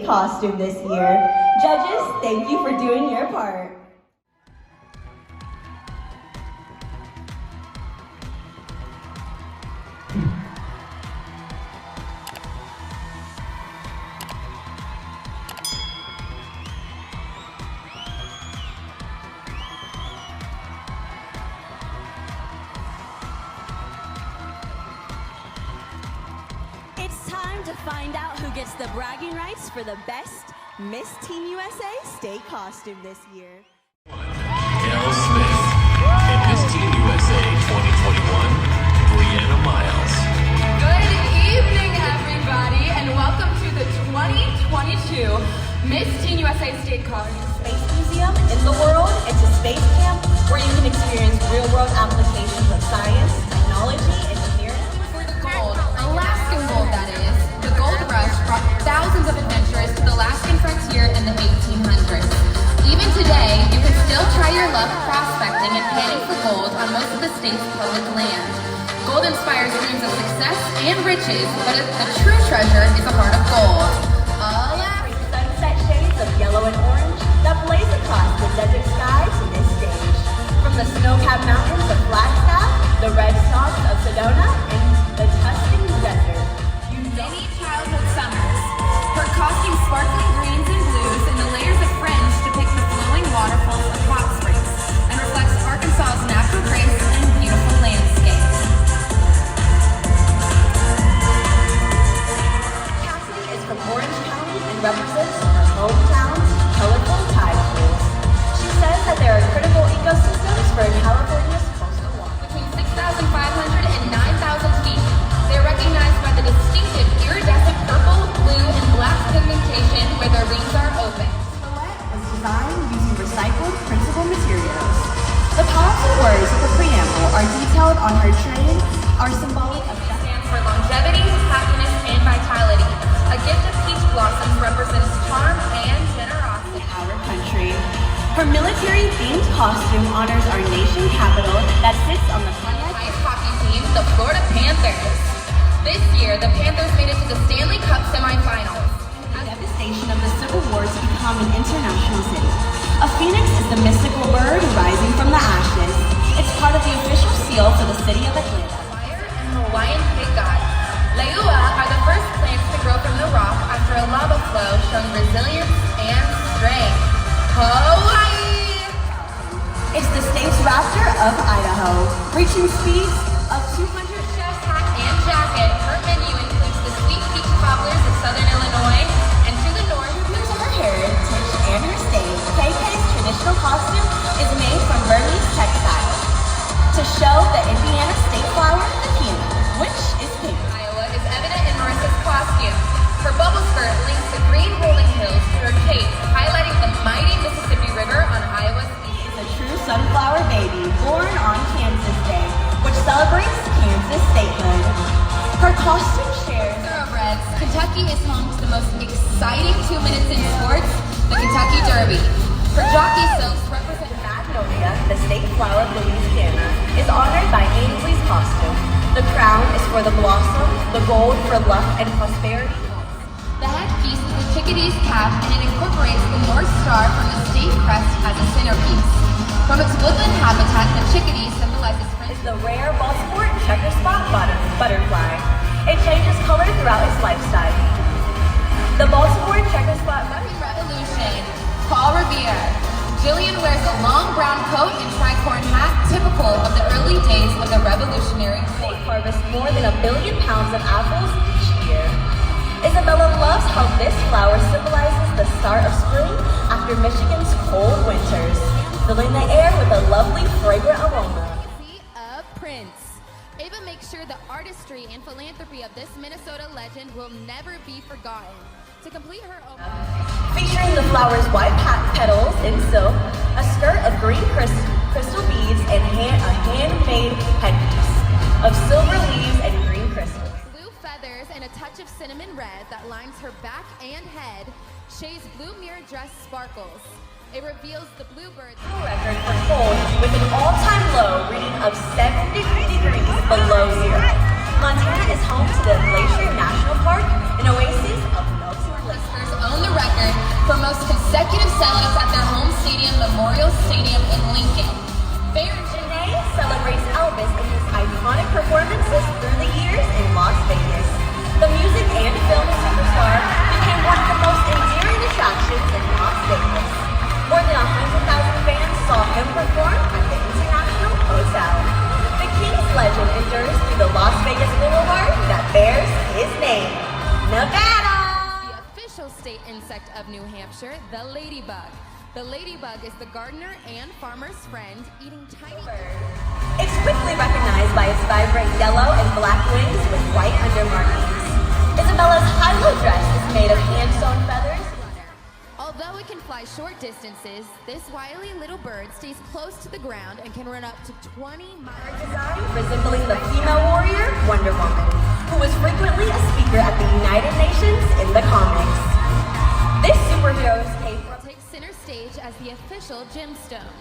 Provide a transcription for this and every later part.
costume this year. Judges, thank you for doing your part. To find out who gets the bragging rights for the best Miss Teen USA state costume this year. Elle Smith and Miss Teen USA 2021, Brianna Miles. Good evening, everybody, and welcome to the 2022 Miss Teen USA State Costume Space Museum in the world. It's a space camp where you can experience real-world applications of science, technology, engineering. For the gold, Alaskan gold that is. The gold rush brought thousands of adventurers to the Alaskan frontier in the 1800s. Even today, you can still try your luck prospecting and panning for gold on most of the state's public land. Gold inspires dreams of success and riches, but the true treasure is a heart of gold. Sunset shades of yellow and orange that blaze across the desert sky to this stage. From the snow-capped mountains of Flagstaff, the red stalks of Sedona, and the Tuscan desert. Many childhood summers. Her costume sparkling greens and blues and the layers of fringe depict the flowing waterfalls of hot springs and reflects Arkansas's natural grace and beautiful landscape. Cassidy is from Orange County and represents her hometown's colorful tide pools. She says that there are critical ecosystems for California's coastal water. Between 6,500 and 9,000 feet, they're recognized by the distinctive iridescent purple, blue, and black pigmentation where their wings are open. Silhouette was designed using recycled principal materials. The powerful words of the preamble are detailed on her train are symbolic of Stands for longevity, happiness, and vitality. A gift of peach blossoms represents charm and generosity. our country. Her military-themed costume honors our nation capital that sits on the front edge. Ice hockey team, the Florida Panthers. This year, the Panthers made it to the Stanley Cup semifinals. The devastation of the Civil War to become an international city. A phoenix is the mystical bird rising from the ashes. It's part of the official seal for the city of Atlanta. Fire and Hawaiian pig god. Leua are the first plants to grow from the rock after a lava flow showing resilience and strength. Hawaii! It's the state's raptor of Idaho, reaching speeds of 200. Chef's hat and jacket. Her menu includes the sweet peach cobblers of southern Illinois, and to the north, True to her heritage and her state, KK's traditional costume is made from Burmese textiles to show the Indiana state flower, the peony, which is pink. Iowa is evident in Marissa's costume. Her bubble skirt links the green rolling hills to her cape, highlighting the mighty Mississippi River on Iowa's east. It's a true sunflower baby born on Kansas Day, which celebrates Kansas statehood. Her costume shares Thoroughbreds, Kentucky is home to the most exciting 2 minutes in sports, the Kentucky Derby. Her jockey silks represent Magnolia, the state flower of Louisiana, is honored by Ainsley's costume. The crown is for the blossom, the gold for luck and prosperity. the headpiece is a chickadee's cap, and it incorporates the North Star from the state crest as a centerpiece. From its woodland habitat, the chickadee symbolizes Is the rare Baltimore checker spot butterfly. It changes color throughout its lifestyle. The Baltimore checker spot American Revolution, Paul Revere. Jillian wears a long brown coat and tricorn hat, typical of the early days of the Revolutionary War. harvest more than 1 billion pounds of apples each year. Isabella loves how this flower symbolizes the start of spring after Michigan's cold winters, filling the air with a lovely fragrant aroma. Of Prince. Ava makes sure the artistry and philanthropy of this Minnesota legend will never be forgotten. To complete her own... Featuring the flower's white petals in silk, a skirt of green crystal beads, and a handmade headpiece of silver leaves and green crystals. Blue feathers and a touch of cinnamon red that lines her back and head. Shay's blue mirror dress sparkles. It reveals the bluebirds. Record for cold with an all-time low reading of 70 degrees below zero. Montana is home to the Glacier National Park, an oasis of melting glaciers. Own the for most consecutive sellouts at their home stadium, Memorial Stadium in Lincoln. Janae celebrates Elvis in his iconic performances through the years in Las Vegas. The music and film superstar became one of the most endearing attractions in Las Vegas. More than 100,000 fans saw him perform at the International Hotel. The King's legend endures through the Las Vegas Boulevard that bears his name, Nevada. The official state insect of New Hampshire, the ladybug. The ladybug is the gardener and farmer's friend, eating tiny birds. It's quickly recognized by its vibrant yellow and black wings with white undermarkings. Isabella's high-low dress is made of hand-sewn feathers. Although it can fly short distances, this wily little bird stays close to the ground and can run up to 20 miles. Design resembling the female warrior, Wonder Woman, who was frequently a speaker at the United Nations in the comics. This superhero's cape Takes center stage as the official gemstone.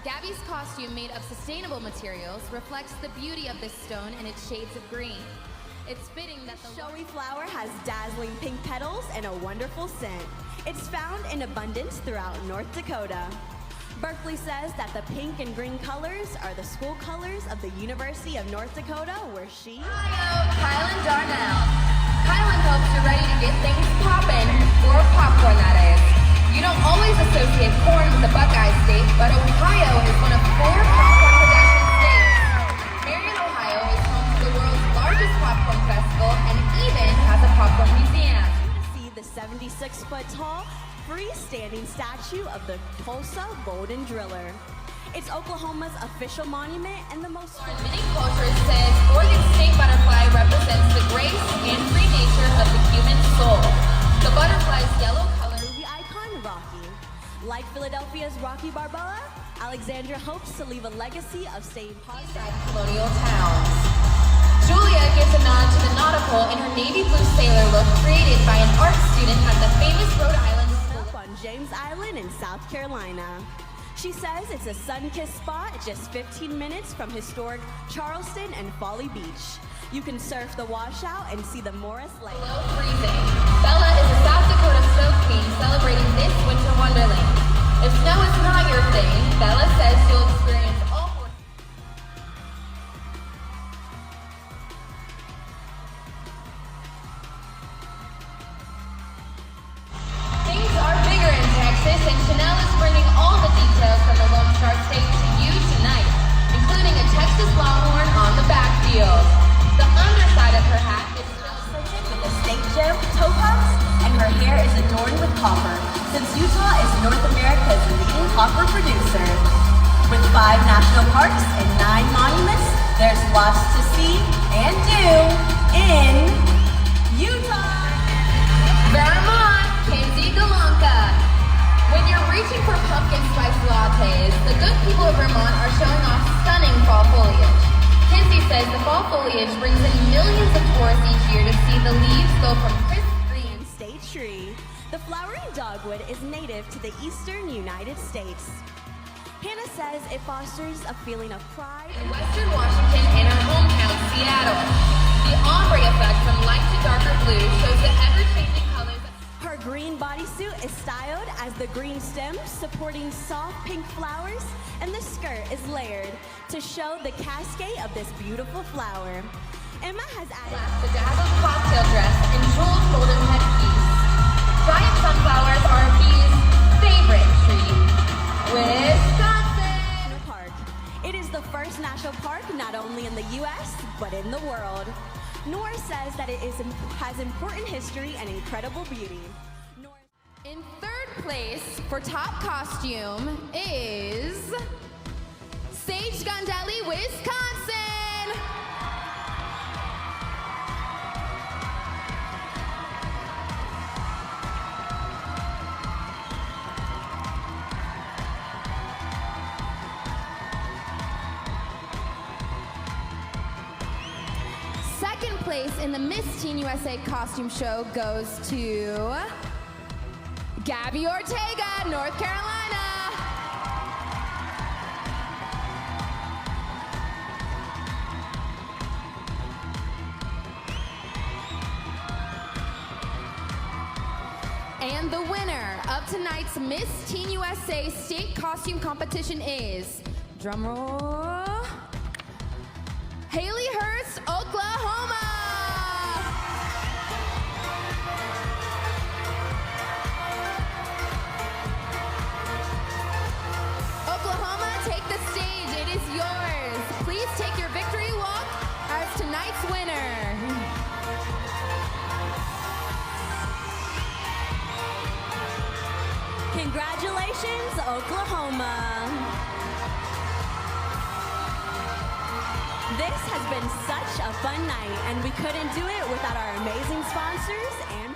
Gabby's costume, made of sustainable materials, reflects the beauty of this stone and its shades of green. It's fitting that the showy flower has dazzling pink petals and a wonderful scent. It's found in abundance throughout North Dakota. Berkeley says that the pink and green colors are the school colors of the University of North Dakota, where she... Kylan Darnell. Kylan hopes you're ready to get things poppin', or popcorn that is. You don't always associate corn with the Buckeye State, but Ohio is one of 4 popcorn production states. Marion, Ohio is home to the world's largest popcorn festival and even has a popcorn museum. See the 76-foot-tall, freestanding statue of the Tulsa Golden Driller. It's Oklahoma's official monument and the most... Many cultures says Oregon state butterfly represents the grace and free nature of the human soul. The butterfly's yellow color... The icon Rocky. Like Philadelphia's Rocky Balboa, Alexandra hopes to leave a legacy of staying positive at colonial towns. Julia gives a nod to the nautical in her navy blue sailor look created by an art student at the famous Rhode Island School on James Island in South Carolina. She says it's a sun-kissed spot just 15 minutes from historic Charleston and Folly Beach. You can surf the washout and see the Morris Lake. Below freezing. Bella is a South Dakota snow queen celebrating this winter wonderland. If snow is not your thing, Bella says you'll experience all 4. Things are bigger in Texas, and Chanel is bringing all the details from the Lone Star State to you tonight, including a Texas Longhorn on the backfield. The underside of her hat is with a state gem, topaz, and her hair is adorned with copper, since Utah is North America's leading copper producer. With 5 national parks and 9 monuments, there's lots to see and do in Utah. Vermont, Kinsey Galanka. When you're reaching for pumpkin spice lattes, the good people of Vermont are showing off stunning fall foliage. Kinsey says the fall foliage brings in millions of tourists each year to see the leaves go from crisp green. State tree. The flowering dogwood is native to the eastern United States. Hannah says it fosters a feeling of pride in Western Washington and her hometown, Seattle. The ombre effect from light to darker blue shows the ever-changing colors. Her green bodysuit is styled as the green stem, supporting soft pink flowers, and the skirt is layered to show the cascade of this beautiful flower. Emma has added the dazzled cocktail dress and jeweled golden headpiece. Giant sunflowers are Bee's favorite tree. Wisconsin Park. It is the first national park not only in the U.S., but in the world. Nora says that it has important history and incredible beauty. In third place for top costume is Sage Gondelli, Wisconsin. Second place in the Miss Teen USA costume show goes to Gabby Ortega, North Carolina. And the winner of of tonight's Miss Teen USA State Costume Competition is, drumroll, Haleyhurst, Oklahoma. Oklahoma, take the stage. It is yours. Please take your victory walk as tonight's winner. Congratulations, Oklahoma. This has been such a fun night, and we couldn't do it without our amazing sponsors and